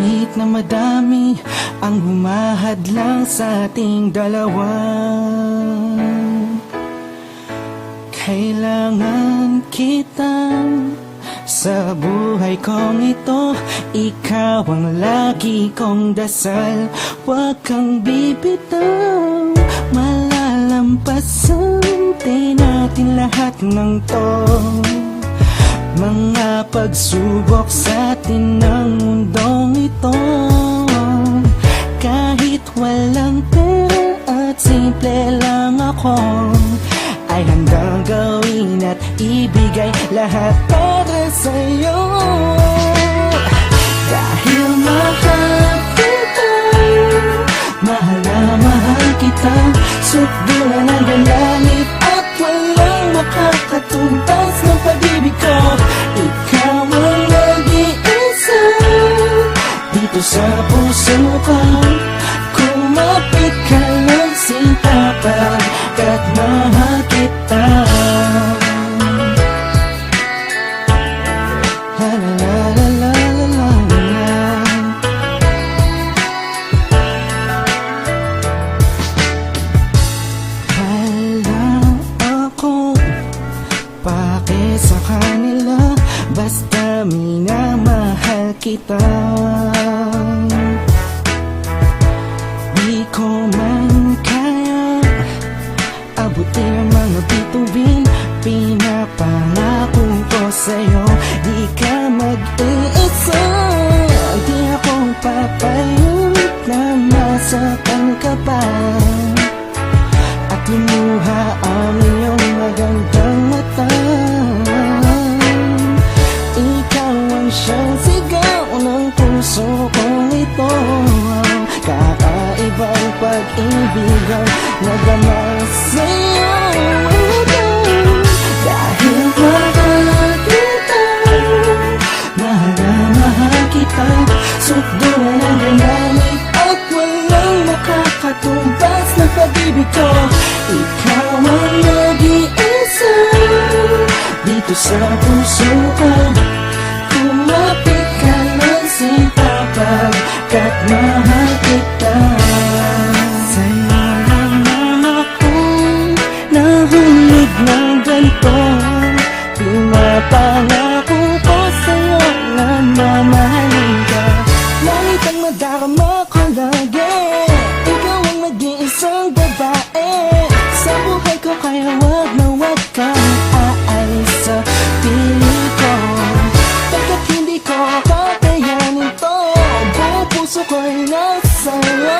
Kahit na madami ang humahadlang sa ating dalawa, kailangan kita sa buhay kong ito. Ikaw ang lagi kong dasal, huwag kang bibitaw. Malalampasan din natin lahat ng to, mga pagsubok sa atin ng mundong ito. Kahit walang pera at simple lang ako, ay handang gawin at ibigay lahat para sa'yo. Dahil mahal kita, mahal na mahal kita, sukdulan ang langit at walang makakatumbas ng pag-ibig ko. Ikaw ang nag-iisa dito sa puso ko. Kumapit ka ng sinta pagkat mahal kita. La la la la la la. Wala akong pake sa kanila, basta minamahal kita. Di ko man kaya abutin ang mga bituin, pinapangako ko sa'yo, di ka mag-iisa. Di ako papayag na masaktan ka pa at lumuha ang iyong magandang mata. Ikaw ang siyang sigaw ng puso kong ito, kakaibang pag-ibig ang nadama sa'yo. Dahil mahal kita, mahal na mahal kita, sukdulan ang langit at walang makakatumbas ng pag-ibig ko. Ikaw ang nag-iisa dito sa puso ko. Kumapit ka ng sinta pagkat mahal kita. Sa'yo lang akong nahulog ng ganito, pinapangako ko sa'yo na mamahalin ka. Langit ang madarama ko lagi, ikaw ang nag-iisang babae sa buhay ko, kaya wag na wag kang aalis sa piling ko. Pagkat hindi ko kakayanin to, buong puso ko'y nasa'yo.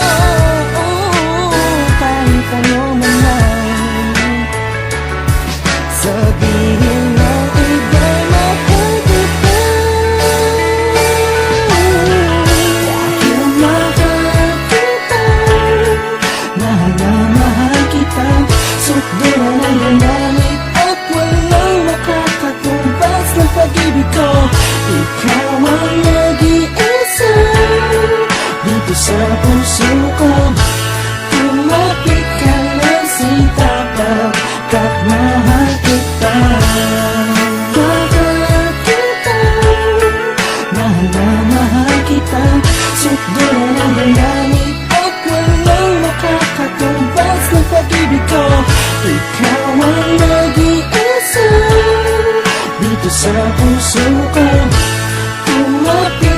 Kahit ano man lang sabihin ng iba'y mahal kita. Dahil mahal kita, mahal na mahal kita, sukdulan ang langit at walang makakatumbas ng pag-ibig ko. Ikaw ang nag-iisa dito sa puso ko. Kumapit ka ng sinta pagkat mahal kita. Mahal kita, mahal na mahal kita, sukdulan ang langit at walang makakatumbas ng pag-ibig ko. Ikaw ang nag-iisa dito sa puso ko. Kumapit